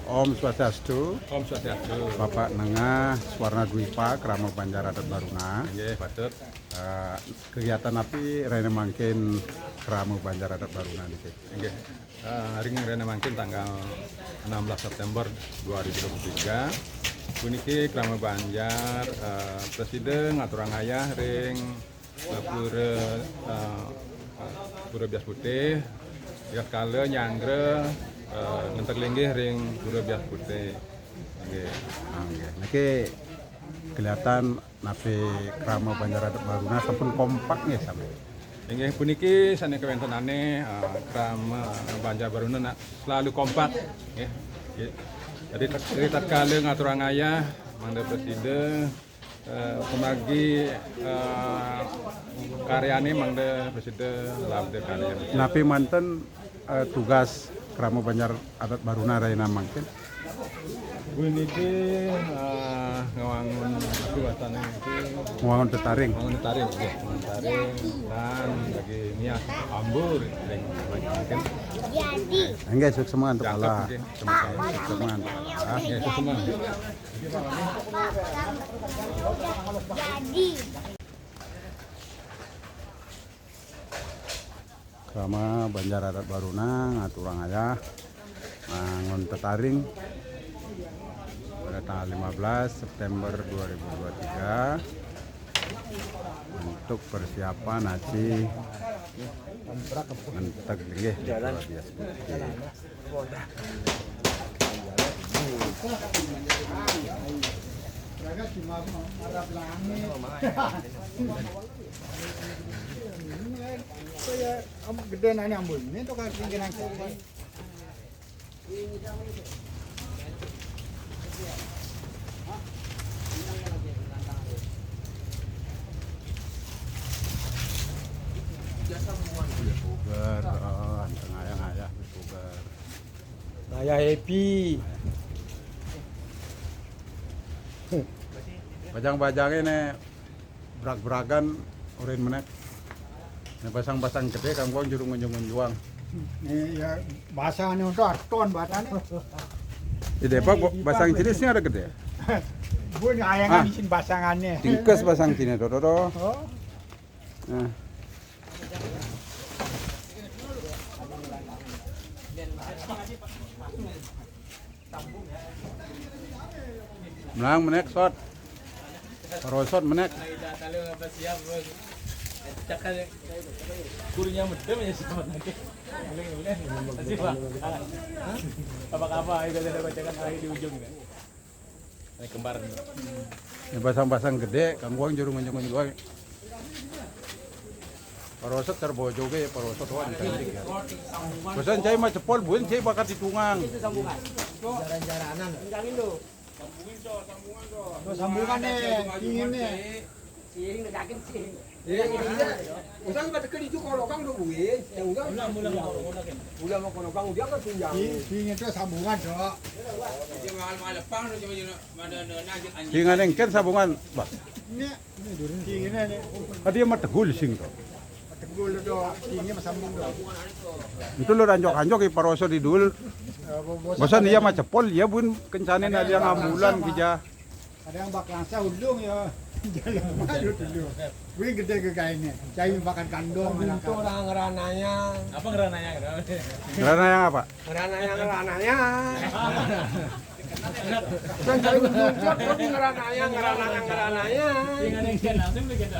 Om Swastiastu. Om Swastiastu. Bapak Nengah Swarna Dwipa Krama Banjar Adat Baruna. Nggih, patut. Kegiatan api rene mangkin Krama Banjar Adat Baruna niki. Nggih. Hari ini rene mangkin tanggal 16 September 2023. Puniki Krama Banjar Presiden ngaturang ayah ring pura bias putih. Ya kala nyangre ngentek linggih ring pura bias putih. Nggih. Nggih. Niki kelihatan napi Krama Banjar Adat Baruna sampun kompak nggih sampe. Inggih puniki sane kewentenane Krama Banjar Baruna selalu kompak nggih. Jadi tatkala ngaturang ayah mangda presiden pemagi karyane mangda presiden labde karya. Napi manten tugas Krama Banjar Adat Baruna rene mangkin. Puniki ngawangun kuatane iki Wangun tetaring. ngawangun taring nggih, ngawangun taring dan bagi niat ambur ring mangkin. Nggih suk semangat untuk Jangkep Allah. nggih. Suk semangat. Nggih, semua. Krama Banjar Adat Baruna ngaturang ayah ngangon tetaring pada tanggal 15 September 2023 untuk persiapan haji ngentek nggih luar biasa. Gede nanya ambul ini tuh kan pinggiran saya. Pugar, anteng ayah pugar. Saya happy. Bajang-bajangnya nih berak-beragan urin menek. Nih pasang-pasang gede kangkong jurung ngunjung-ngunjuang. Nih ya bahasanya untuk arton bahasanya. Di Depok pasang jenisnya ada gede. Bun ayangan isin pasangannya. Tingkes pasang sini dodo. Oh. Nah. Menang menek shot. Parosot menek. Kurinya medem ya sama nanti. Masih Pak. Apa-apa itu ada bacakan lagi di ujung kan. Ini kembar. Ini pasang-pasang gede, kangkong jurung ngunjung-ngunjuang. Parosot terbojo ge parosot wan cantik ya. Pesan cai mah cepol bun cai bakat ditungang. Jaran-jaranan. Kencangin lo. Sambungan nih, ingin nih. Sing yakin sih. Usang ba tekeli itu kalau kang do buin, yang enggak ulah mau kono kang dia kan pinjam. Ingin itu sambungan dok. Singan engken sabungan, Pak. Ini ingin nih. Tadi mah tegul sing to. Tegul dok, ingin sambung dok. Itu lo ranjok-ranjok i parosot didul. Bosan iya mah cepol ya bun kencanin ada yang ambulan gija. Ada yang bak langsa undung ya. Jalan maju dulu. Wih gede ke kayaknya. Cai makan kandung. Itu orang ngerananya, Apa ngerananya? Karena yang apa? ngerananya. Dan cari muncul tapi ngerananya. Dengan yang kan langsung begitu.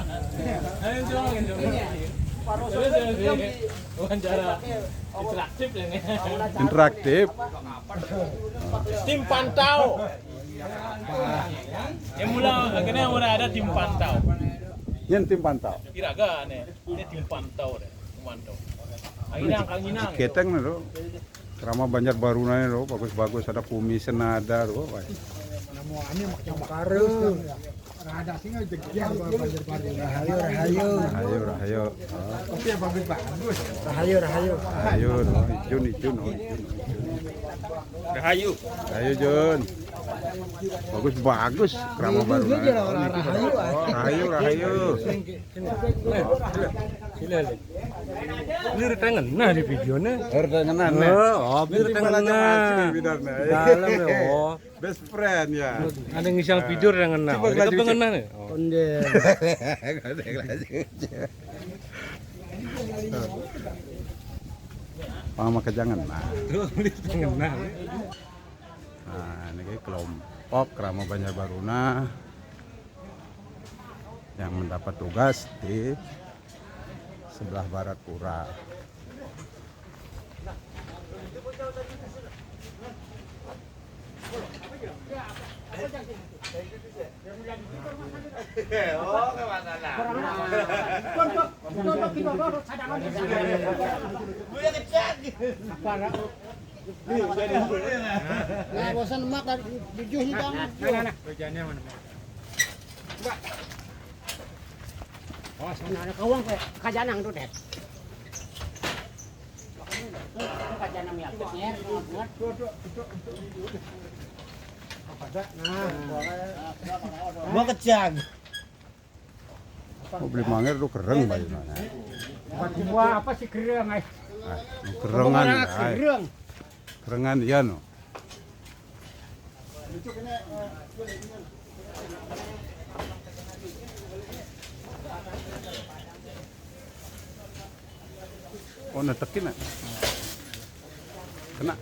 Ayo coba gitu. Wawancara interaktif ya nih. Interaktif. Tim pantau. Yang akhirnya mulai ada tim pantau. Yen tim pantau. Kira-kira nih, ini tim pantau deh, pemantau. Akhirnya angkal nginang. Keteng lo. Krama Banjar Baruna lo bagus-bagus ada kumisen ada lo. Namu ani maknya makarus. Ada sih nggak jegian Banjar Baru. Rahayu. Rahayu. Tapi yang bagus. Rahayu no Ijun. Rahayu. Rahayu Jun. Bagus Krama Baruna. Rahayu. Sila. Ini tangan nah di videonya. Ordenganan Oh, Ini malah masih bidarnya. Dalam ya. Oh. Best friend ya. Ada yang ngisang video yang ngena. Coba Ada kelas kepengenan ya. Oh. Pama kejangan. Nah, Ngena. ini kayak kelompok Krama Banjarbaruna yang mendapat tugas di sebelah barat pura. Nah, bosan makan tujuh nih Bang. Oh, sebenarnya kawang kayak kajanang tuh deh. Kajanang ya, banget. Gua kecang. Mau beli mangir lu kereng bayu nanya. Buat apa sih kereng ay? Kerengan, Kereng. kerengan iya no. Oh, netekin ya? Kena.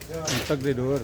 Entek tidur.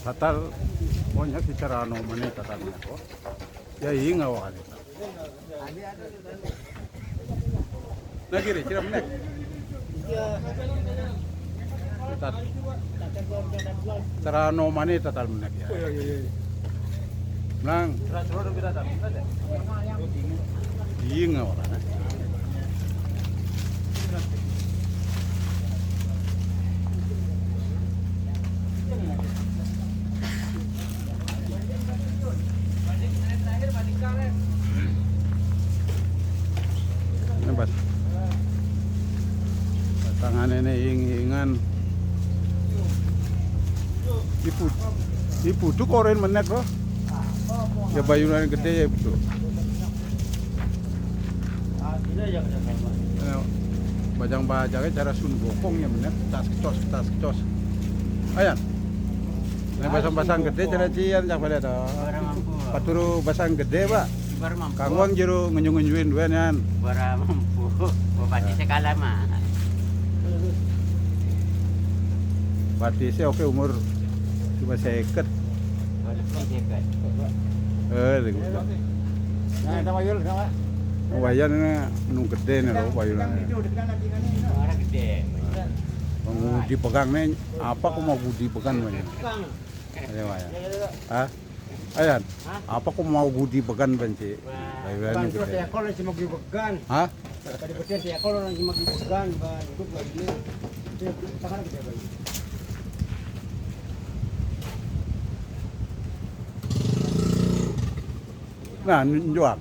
Tatal pokoknya secara nomane tatalnya kok. Ya inga wakali. Lagi re kira menek. Tatal. Secara nomane tatal menek ya. Nang. Inga wakali. Ini bas. Tangan ini ingan. Ibu tuh koren menek kok. Ya bayunan gede ya itu. Bajang-bajangnya cara sun gopong ya menek. Tas kecos. Ayan. Nah basang-basang gede cara cian jak pada to. Paturu basang gede, Pak. Kangwang jero ngenyu-ngenyuin duan yan. Bara mampu. Bupati sekala mah. Batisnya oke umur cuma seket. Nah, ada wayul sama. Wayan ini nu gede nih loh wayunan. Orang gede. Mau dipegang nih apa aku mau dipegang banyak. Ayo wayan. Hah? Ayan. Apa aku mau dipegang benci? Wayunan Itu gede. ekor lagi mau dipegang. Hah? Tadi betul ekor lagi mau dipegang, Bang. Itu lagi. Itu tangan gede, Bang. Nah, njual.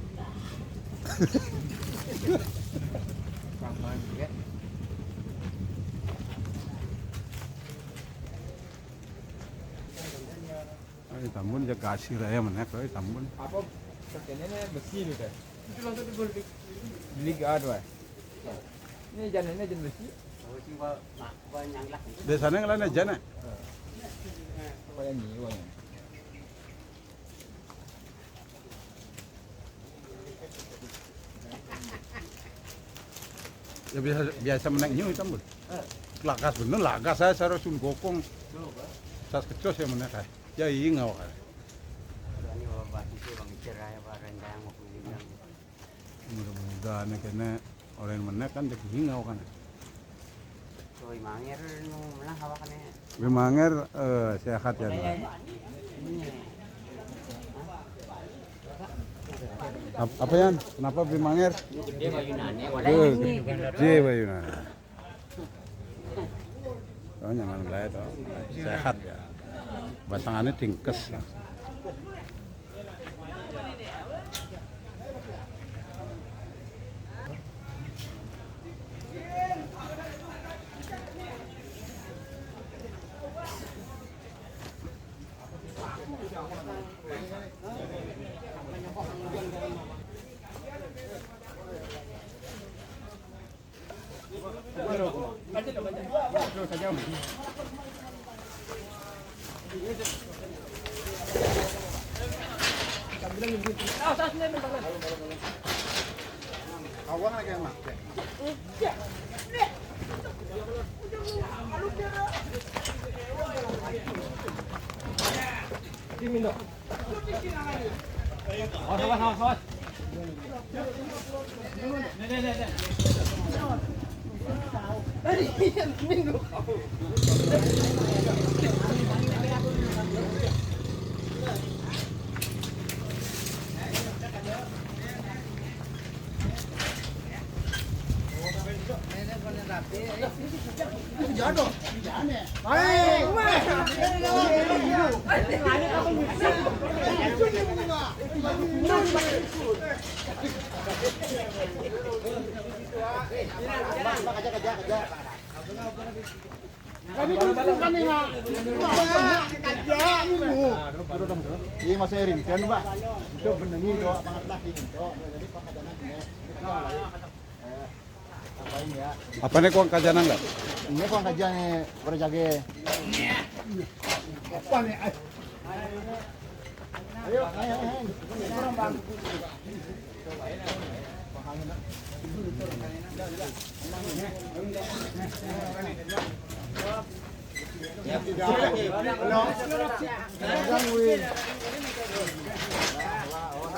Ay, tambun jaga kasih raya mana kau tambun. Apa perkenannya besi itu kan? Itu langsung dibeli ke ada. Ini jangan besi. Banyak lah. Desanya ngelan aja nih. Kayak ni uangnya. Ya biasa menang nyu itu mbul. Lagas bener lagas saya cara sun gokong. Tas kecos ya menang kayak. Ya ingau kan. Ini bapak itu bang cerai barang yang mau bilang. Mudah-mudahan kena orang menang kan jadi ingau kan. Soy mangir nu menang hawakannya. Bimanger sehat ya. Apa yan? Kenapa Bimanger? Dia bayunannya wadah ini. Dia bayunan. Oh jangan lain toh. Sehat ya. Batangannya tingkes. Awang lagi yang mak. Awas. Nih. Ini masih ring kan, Pak. Itu bener nih doa banget lah ini. Jadi pakajanan ini. Apa ini ya? Apa nih kuang kajana enggak? Ini kok kajian nih berjage. Apa nih? Ayo. Kurang bang.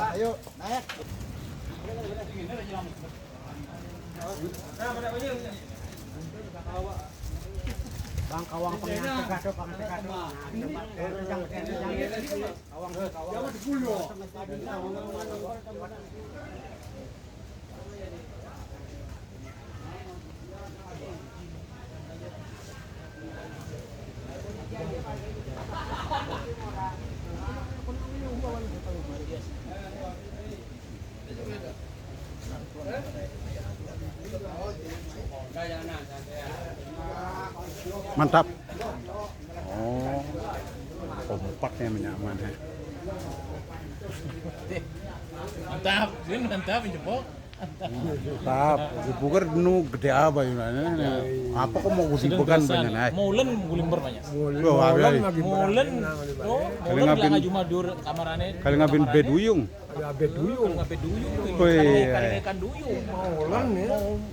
Ayo, naik. Bang kawang pengen tegado. Mantap. Oh, kompaknya menyaman ya. Mantap, jempol. Mantap. Bukan nu gede apa yunanya. Apa kok mau gusi bukan banyak naik. Maulen guling berbanyak. Oh, apa ya? Maulen, Kali ngabin cuma dur kamarane. kali ngabin beduyung. Beduyung. Ngabin duyung. Wih. Ikan duyung.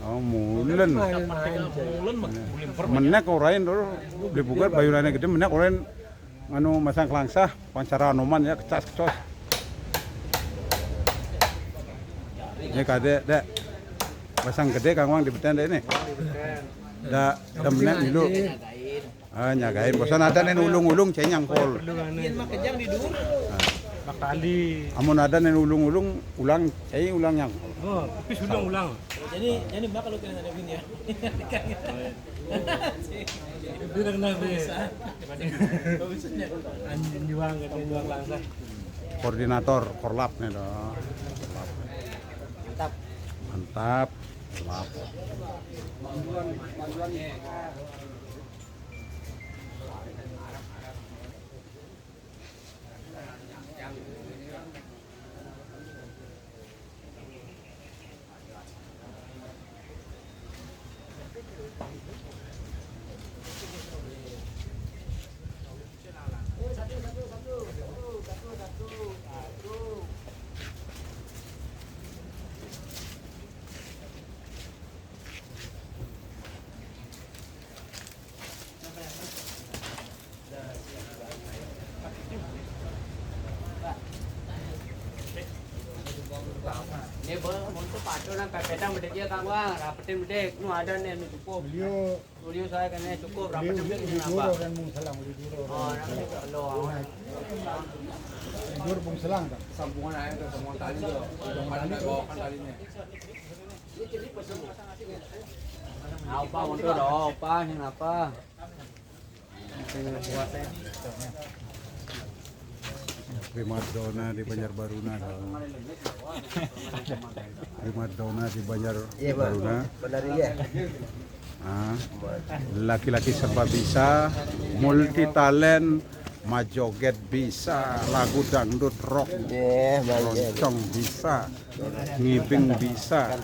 Oh, mulen. Maulen guling ber. Menek orain dulu dibuka bayunannya gede menek orain anu masang kelangsah pancara anoman ya kecas. Ini kade dek masang gede Kang Wang di beten deh ini. Da menek dulu. Nyagain bosan ada nen ulung-ulung cenyang pol. Yen mah kejang di dur. Bakali. Amun ada nen ulung-ulung ulang cai ulang yang. Oh, tapi sudah ulang. Jadi mbak kalau kalian ada bin ya. Itu kenapa ya? Anjing juang langsung. Koordinator Korlap nih dong. Mantap. Korlap. Kang pedang bedek ya Kang Wang, rapetin bedek. Nu ada nih nu cukup. Beliau Studio saya kan cukup, beliau rapetin bedek ini duro apa? dan mung selang beli duro. Oh, namanya kalau Duro mung selang kan. Sambungan aja tuh, sambungan tali tuh. Pada bawakan talinya. apa untuk apa yang apa? Primadona di Banjarbaruna dong. Primadona di Banjarbaruna. Benar iya. Ah, laki-laki serba bisa, multi talent, majoget bisa, lagu dangdut rock, roncong bisa, ngibing bisa.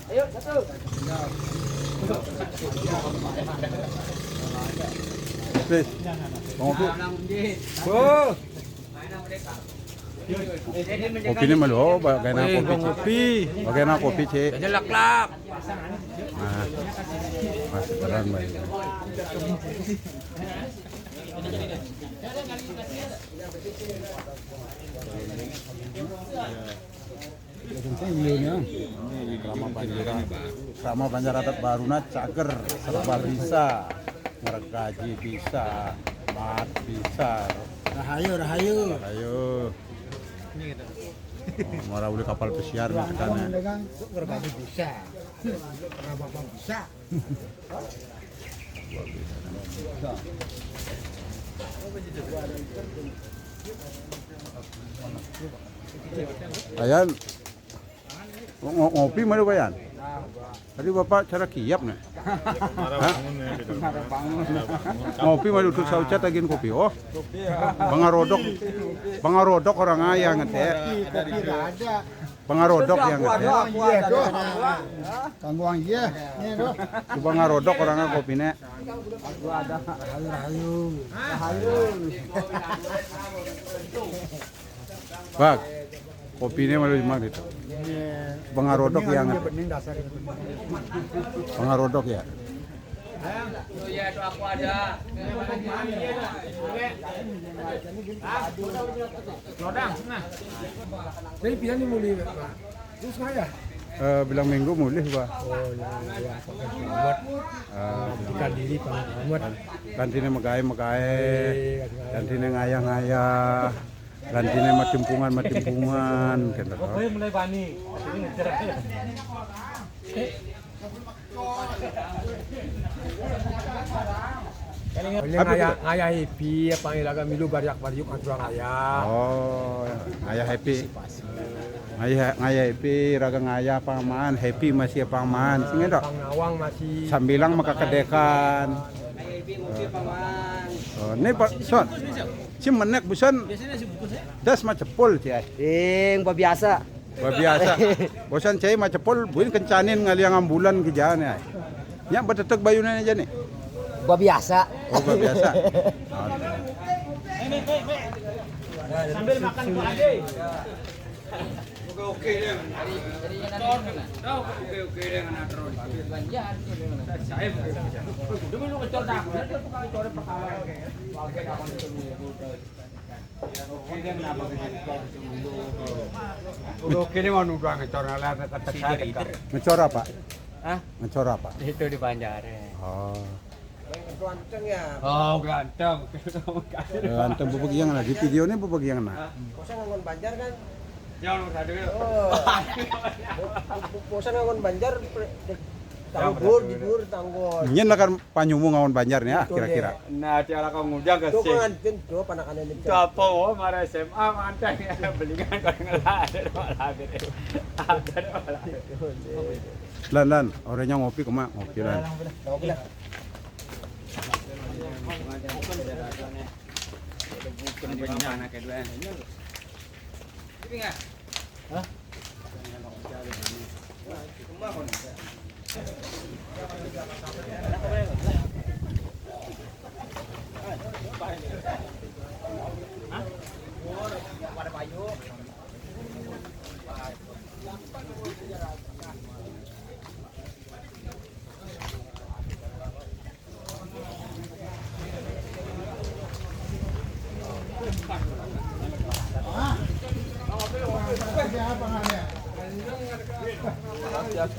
Ayo satu. Please, ngopi. Kopi ini malu, bagaimana kopi cek. Lak-lak. Nah, masih beran baik. Sama Banjaratat Baruna cager serba bisa, ngergaji bisa, mat bisa. Rahayu. Ayo. Mau beli kapal pesiar nih ke sana. Dengan bergaji bisa. Rababang bisa. Ayan, ngopi mana Bayan? Tadi Bapak cara kiap nih. Hah? Ngopi mah duduk saucat lagi kopi. Oh, Bangarodok orang ayah ngetek. Kopi enggak ada. Bangarodok yang ngetek. Iya doh. Tangguang iya. Ini doh. Di Bangarodok orangnya kopinya. Rahayu. Bag, kopinya malu di mana itu? Bangarodok yang ngetek. Bening dasar itu. Bangarodok ya. Oh iya itu aku ada. Lodang, nah. Jadi pilihan ini mulai, Pak. Terus saya. Bilang minggu mulih Pak. Ikan diri Pak. Gantinya megai, gantinya ngayah, gantinya matimpungan, gitu. Pokoknya mulai panik. Ini ngejar. Ngaya happy apa ilaga milu bariak aturang ayah. Oh, ngayah happy. Ngayah happy, raga ngayah paman, happy masih paman, sini dok. Pangawang masih Sambilang makakedekan. Oh, ini Pak Son. Si menek busan. Das macepul cai. Biasa. Wah biasa. Bosan cai macepul, buin kencanin ngaliang ambulan ke jalan ya. Nya betetek bayunan aja nih. Biasa. Oh, biasa. Sambil makan Bu Ade. oke deh. Oke dengan atron. Saya Dulu lu ngecor dah. Dia tukang core perkara. Oke kapan itu Oke dia kenapa oke deh mau nuduh ngecor lah kata saya. Ngecor apa? Hah? Ngecor apa? Itu di Banjar. Oh. Ganteng ya. Oh, ganteng. Ganteng bebegian lah di video ini bebegian nah. Bosan ngangon Banjar kan? Ya lu tadi. Bosan ngangon Banjar Tanggul, tidur, tanggul. Nyen lah kan panyumu ngawon Banjar nih kira-kira. Nah, tiara kamu ngundang ke Tuh sih. pengantin tuh panakan ini. Itu apa? Oh, marah SMA mantan ya belikan kau ngelah ada malah Lan, orangnya ngopi kemana? Ngopi lan. Oke lah.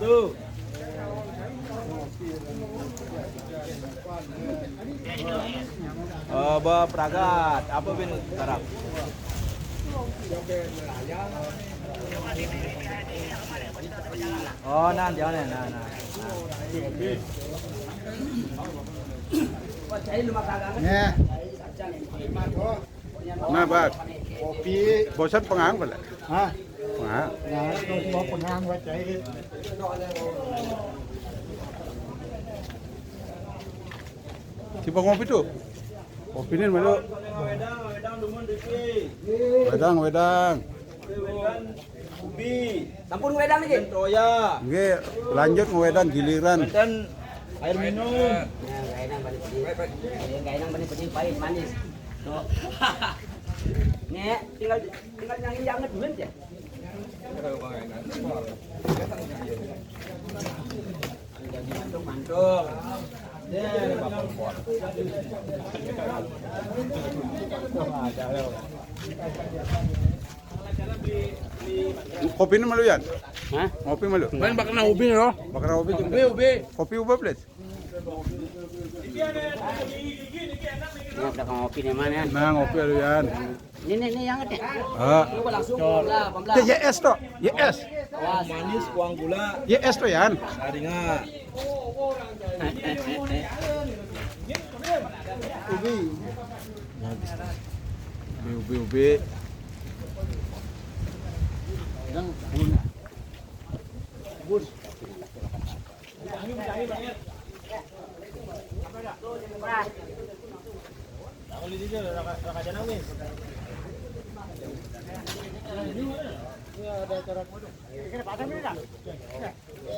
Tuh. Ba Pragat, apa bin tarap? Oh, nan jangan nah. Ya. Nah, Bang. Kopi. Bosan pengang pala. Hah? Pengang. Nah, itu semua pengang buat cair. Coba ngopi tuh. Kopi ini malu. Wedang. Ubi, Sampun wedang iki. toya, Nggih, lanjut ngewedang giliran. dan air minum. Enggak enak benih pahit manis. Tuh. Nek, tinggal nyangin jangan dulu aja. Mantuk. Kopi ini malu ya? Hah? Ngopi malu. Main bakal na ubi no. Bakar kopi juga. Kopi ubah please. Ini udah ngopi nih mana? Nah, ngopi alu yan. Ini yang ngeteh. Ah. Coba langsung lah, pembela. Ya es toh. Ya es. Manis, kuang gula, Ya es toh yan. saringan. Ubi.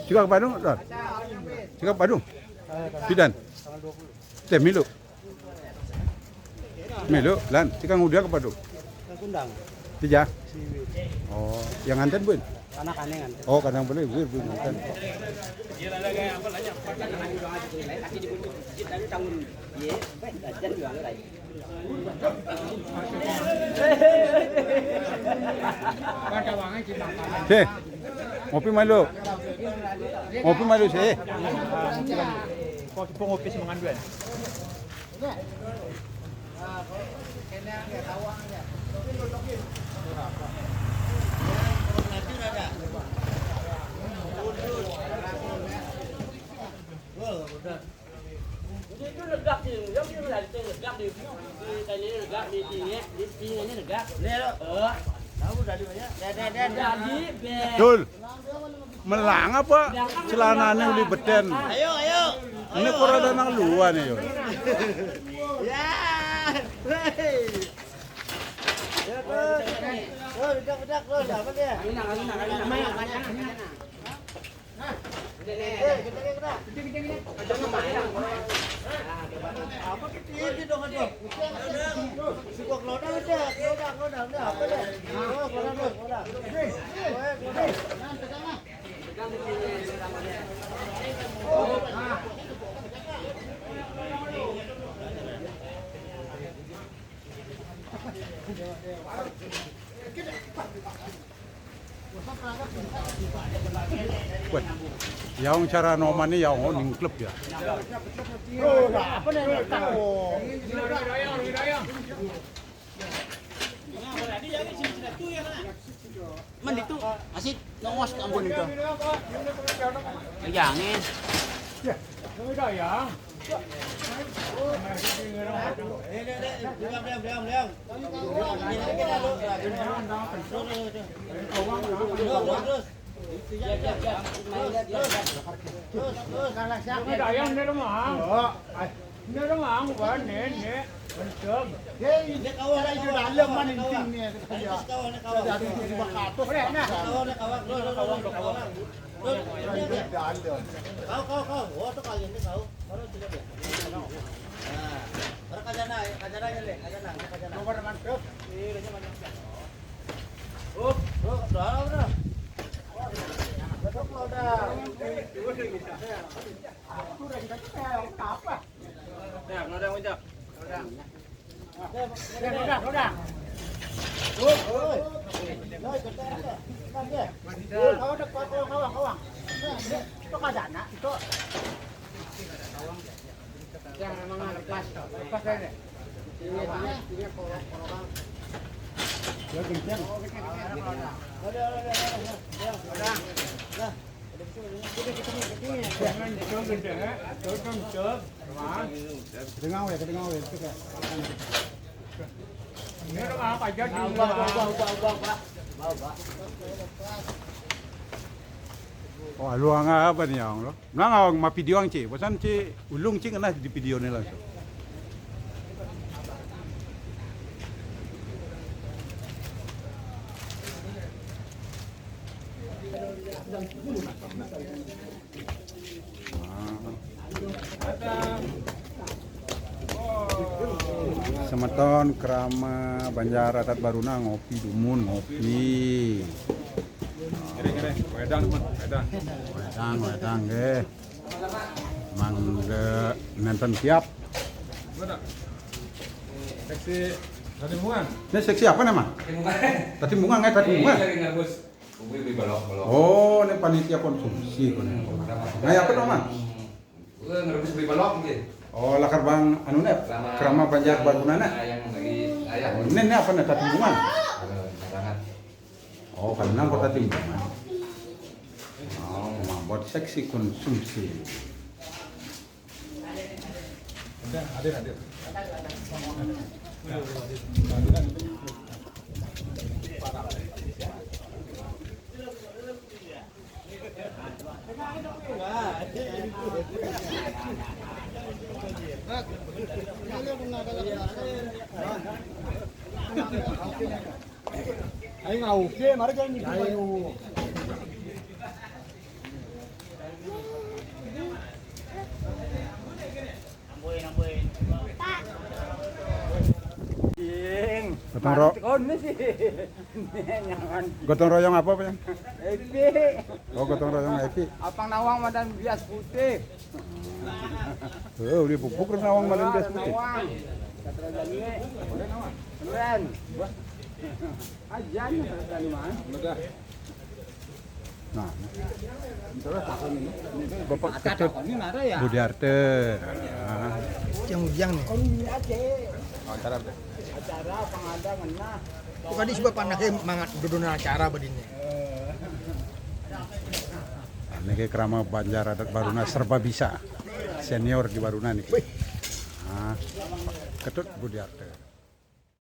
Juga ke Bandung, Don? Juga ke Bandung? Bidan? Milu? Milu, Lan, jika ngudia ke Bandung? Kundang. Tiga? Oh, yang nganten bun? Anak aneh kan. Oh, kadang boleh, bun nganten. Sih, ngopi malu. Ngopi malu sih. Kok ngopi semangan dua. Itu legak sih, yang ini lagi legak di tadi legak di sini ini legak. Tahu dari banyak. Jadi Dul, melang apa? Celananya beli beden. Ayo. Ini kurang ada nang luar nih, yo. Ya. Ya, bedak, apa dia? Angin. Apa kecil dong aduh. Suka kelodak apa deh? Oh, kelodak. Wah, yang cara noman ini yang ning klub ya. Apa nih? Tahu. Man itu asit nongos ambon itu. Jangan. Kau dekat kawang. Itu kadana itu. Yang memang lepas ini. Ya kencang. Jangan gede, cok. Kedengar weh itu kayak. Ini orang apa aja di Oh, luang apa nih yang lo? Nang awang ma video ang ci, bosan ci ulung ci kena di video ni langsung. Semeton Krama Banjar Adat Baruna ngopi dumun ngopi. Kira-kira, wedang teman, wedang. Wedang ge. Mangga nenten siap. Mana? Seksi tadi bungan. Ini seksi apa nama? Tati bunga nggak tati bunga? Oh, ini panitia konsumsi. Nggak apa dong, Man? Ngerebus beli balok gitu. Oh, lakar bang anu nih, Krama Banjar Baruna nih. Ayam. Oh, ini apa nih tati bunga? Oh, karena kota timbangan. Oh, membuat seksi konsumsi. Hadir. Ayo ngau ke, mari kan ni ayo. Gotong royong apa Pak? Epi. Oh, gotong royong Epi. Apang nawang madan bias putih. Oh, di pupuk nawang malam bias putih. Nawang. Kata jani. Boleh nawang. Keren. Ajan tadi mah. Nah, Terus takon ini. Bapak Ketut Ini nara ya. Budiarte. Ujang-ujang nih. Oh ini aja. Acara deh. Acara pengada ngena. Bukan di sebuah pandangnya mangat duduna acara begini. Ini ke Krama Banjar Adat Baruna serba bisa. Senior di Baruna nih. Nah, Ketut Budiarte.